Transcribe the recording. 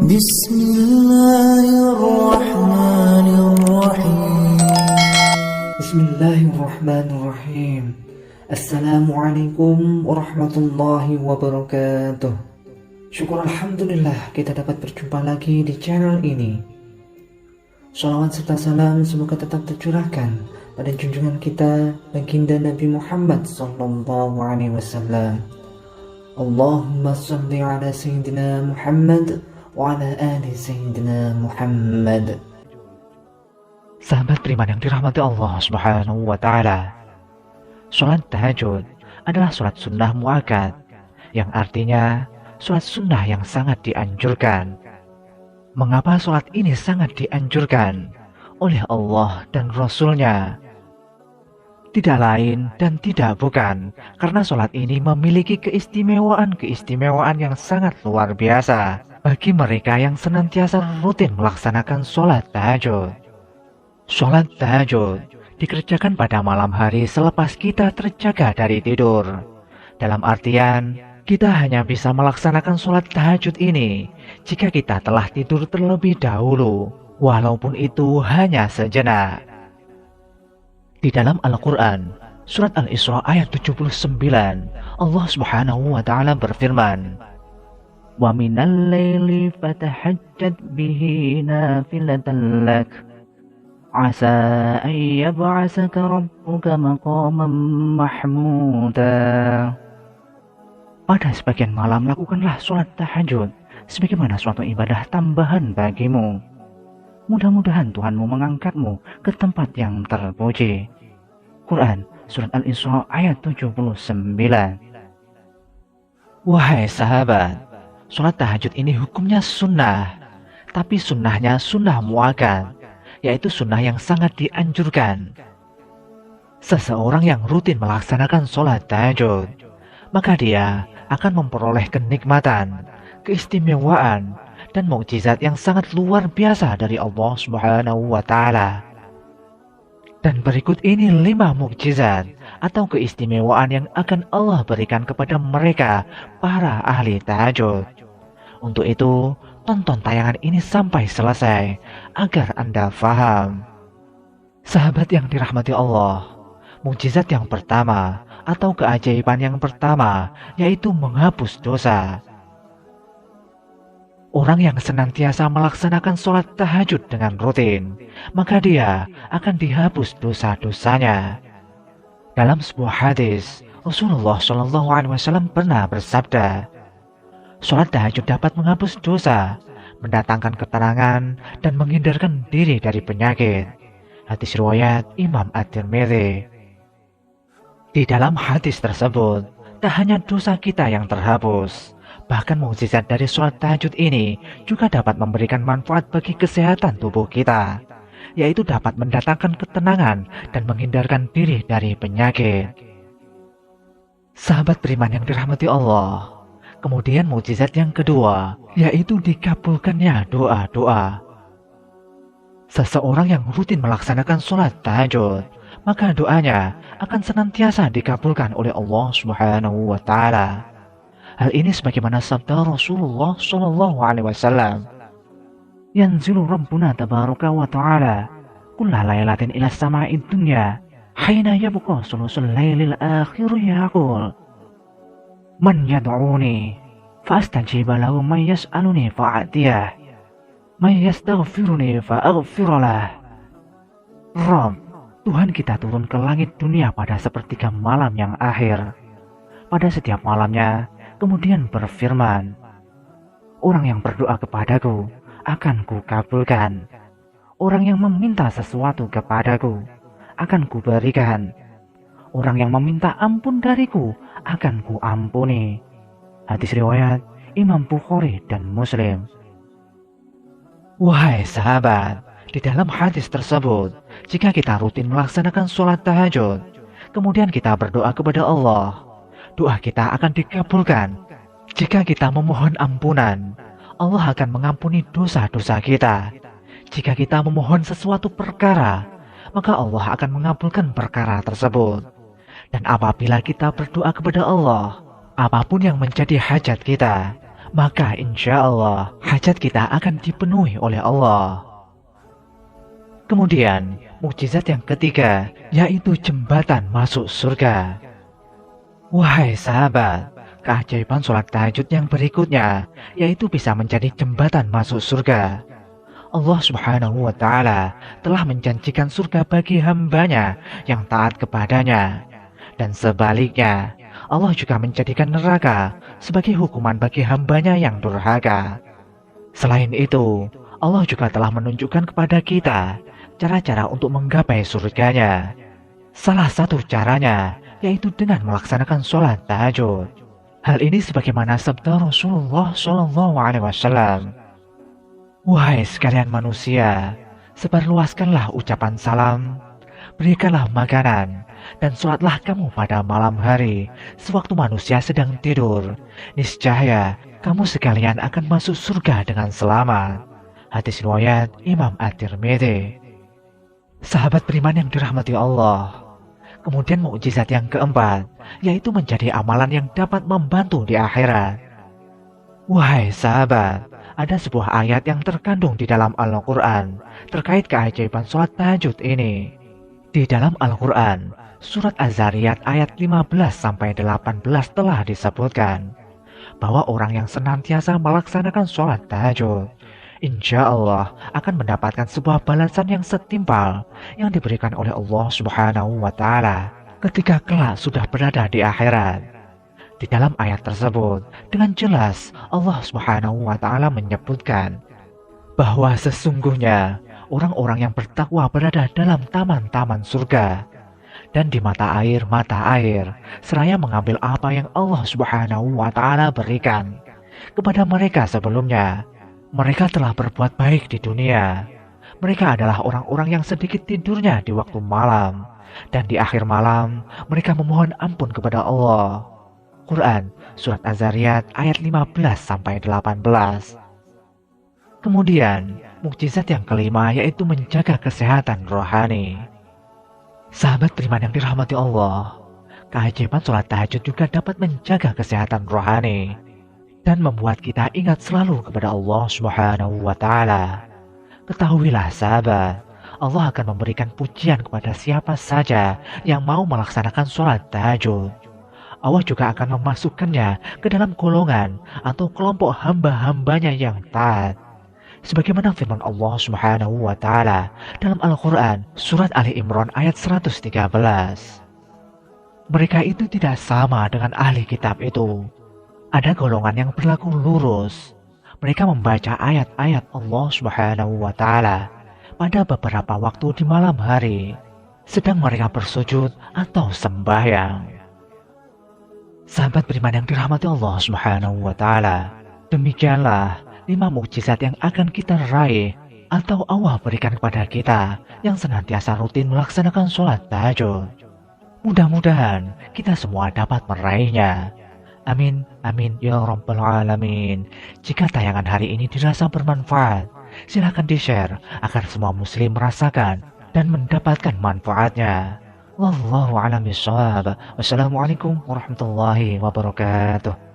بسم الله الرحمن الرحيم بسم الله الرحمن الرحيم. Assalamualaikum warahmatullahi wabarakatuh. Syukur alhamdulillah kita dapat berjumpa lagi di channel ini. Shalawat serta salam semoga tetap tercurahkan pada junjungan kita baginda Nabi Muhammad sallallahu alaihi wasallam. Allahumma shalli ala sayyidina Muhammad wa ala ali sayyidina Muhammad. Sahabat beriman yang dirahmati Allah Subhanahu wa taala. Salat tahajud adalah salat sunnah muakkad, yang artinya salat sunnah yang sangat dianjurkan. Mengapa salat ini sangat dianjurkan oleh Allah dan Rasul-Nya? Tidak lain dan tidak bukan karena salat ini memiliki keistimewaan yang sangat luar biasa bagi mereka yang senantiasa rutin melaksanakan salat tahajud. Salat tahajud dikerjakan pada malam hari selepas kita terjaga dari tidur. Dalam artian, kita hanya bisa melaksanakan salat tahajud ini jika kita telah tidur terlebih dahulu, walaupun itu hanya sejenak. Di dalam Al-Quran, surat Al-Isra ayat 79, Allah Subhanahu wa ta'ala berfirman, "Wa minal laili fatahajjad bihi nafilatan lak, asa an yab'asaka rabbuka maqaman mahmuda." Pada sebagian malam lakukanlah sholat tahajud sebagaimana suatu ibadah tambahan bagimu. Mudah-mudahan Tuhanmu mengangkatmu ke tempat yang terpuji. Quran surat Al-Isra ayat 79. Wahai sahabat, sholat tahajud ini hukumnya sunnah, tapi sunnahnya sunnah muakkad, yaitu sunnah yang sangat dianjurkan. Seseorang yang rutin melaksanakan sholat tahajud, maka dia akan memperoleh kenikmatan, keistimewaan, dan mukjizat yang sangat luar biasa dari Allah Subhanahu wa ta'ala. Dan berikut ini 5 mukjizat atau keistimewaan yang akan Allah berikan kepada mereka, para ahli tahajud. Untuk itu, tonton tayangan ini sampai selesai agar Anda faham. Sahabat yang dirahmati Allah, mukjizat yang pertama atau keajaiban yang pertama yaitu menghapus dosa. Orang yang senantiasa melaksanakan sholat tahajud dengan rutin, maka dia akan dihapus dosa-dosanya. Dalam sebuah hadis, Rasulullah Shallallahu Alaihi Wasallam pernah bersabda, sholat tahajud dapat menghapus dosa, mendatangkan ketenangan, dan menghindarkan diri dari penyakit. Hadis riwayat Imam At-Tirmidzi. Di dalam hadis tersebut, tak hanya dosa kita yang terhapus, bahkan mukjizat dari sholat tahajud ini juga dapat memberikan manfaat bagi kesehatan tubuh kita, yaitu dapat mendatangkan ketenangan dan menghindarkan diri dari penyakit. Sahabat beriman yang dirahmati Allah, kemudian mukjizat yang kedua, yaitu dikabulkannya doa-doa. Seseorang yang rutin melaksanakan sholat tahajud, maka doanya akan senantiasa dikabulkan oleh Allah Subhanahu wa ta'ala. Hal ini sebagaimana sabda Rasulullah Shallallahu Alaihi Wasallam, "Yanzilu Rabbuna tabaraka wa ta'ala kulla laylatin ila sama'id dunya hina yabqa sulusul lailil akhir yaqul man yad'uni fa'astajiba lahu man yas'aluni fa'atiyah man yastaghfiruni fa'aghfiralah." Rabb, Tuhan kita turun ke langit dunia pada sepertiga malam yang akhir. Pada setiap malamnya, kemudian berfirman, "Orang yang berdoa kepadaku akan kukabulkan. Orang yang meminta sesuatu kepadaku akan kuberikan. Orang yang meminta ampun dariku akan kuampuni." Hadis riwayat Imam Bukhari dan Muslim. Wahai sahabat, di dalam hadis tersebut, jika kita rutin melaksanakan sholat tahajud, kemudian kita berdoa kepada Allah, doa kita akan dikabulkan. Jika kita memohon ampunan, Allah akan mengampuni dosa-dosa kita. Jika kita memohon sesuatu perkara, maka Allah akan mengabulkan perkara tersebut. Dan apabila kita berdoa kepada Allah, apapun yang menjadi hajat kita, maka insya Allah hajat kita akan dipenuhi oleh Allah. Kemudian, mukjizat yang ketiga, yaitu jembatan masuk surga. Wahai sahabat, keajaiban sholat tahajud yang berikutnya, yaitu bisa menjadi jembatan masuk surga. Allah Subhanahu wa Ta'ala telah menjanjikan surga bagi hambanya yang taat kepadanya. Dan sebaliknya, Allah juga menjadikan neraka sebagai hukuman bagi hambanya yang durhaka. Selain itu, Allah juga telah menunjukkan kepada kita cara-cara untuk menggapai surganya. Salah satu caranya yaitu dengan melaksanakan sholat tahajud. Hal ini sebagaimana sabda Rasulullah SAW. Wahai sekalian manusia, sebarluaskanlah ucapan salam, berikanlah makanan, dan sholatlah kamu pada malam hari, sewaktu manusia sedang tidur. Niscaya kamu sekalian akan masuk surga dengan selamat. Hadis riwayat Imam At-Tirmidzi. Sahabat beriman yang dirahmati Allah. Kemudian mukjizat yang keempat, yaitu menjadi amalan yang dapat membantu di akhirat. Wahai sahabat, ada sebuah ayat yang terkandung di dalam Al-Quran terkait keajaiban sholat tahajud ini. Di dalam Al-Quran, surat Az-Zariyat ayat 15-18 telah disebutkan bahwa orang yang senantiasa melaksanakan sholat tahajud, insya Allah akan mendapatkan sebuah balasan yang setimpal yang diberikan oleh Allah Subhanahu wa Ta'ala ketika kelak sudah berada di akhirat. Di dalam ayat tersebut, dengan jelas Allah Subhanahu wa Ta'ala menyebutkan bahwa sesungguhnya orang-orang yang bertakwa berada dalam taman-taman surga, dan di mata air seraya mengambil apa yang Allah Subhanahu wa Ta'ala berikan kepada mereka sebelumnya. Mereka telah berbuat baik di dunia. Mereka adalah orang-orang yang sedikit tidurnya di waktu malam, dan di akhir malam mereka memohon ampun kepada Allah. Quran Surat Az-Zariyat ayat 15-18. Kemudian, mukjizat yang kelima yaitu menjaga kesehatan rohani. Sahabat beriman yang dirahmati Allah, keajaiban sholat tahajud juga dapat menjaga kesehatan rohani dan membuat kita ingat selalu kepada Allah Subhanahu wa Ta'ala. Ketahuilah sahabat, Allah akan memberikan pujian kepada siapa saja yang mau melaksanakan sholat tahajud. Allah juga akan memasukkannya ke dalam golongan atau kelompok hamba-hambanya yang taat. Sebagaimana firman Allah Subhanahu wa Ta'ala dalam Al-Quran Surat Ali Imran ayat 113. Mereka itu tidak sama dengan ahli kitab itu. Ada golongan yang berlaku lurus. Mereka membaca ayat-ayat Allah Subhanahu wa Ta'ala pada beberapa waktu di malam hari, sedang mereka bersujud atau sembahyang. Sahabat beriman yang dirahmati Allah Subhanahu wa Ta'ala, demikianlah 5 mukjizat yang akan kita raih atau Allah berikan kepada kita yang senantiasa rutin melaksanakan sholat tahajud. Mudah-mudahan kita semua dapat meraihnya. Amin, amin, ya rabbal alamin. Jika tayangan hari ini dirasa bermanfaat, silakan di-share agar semua muslim merasakan dan mendapatkan manfaatnya. Wallahu a'lam bishawab. Wassalamualaikum warahmatullahi wabarakatuh.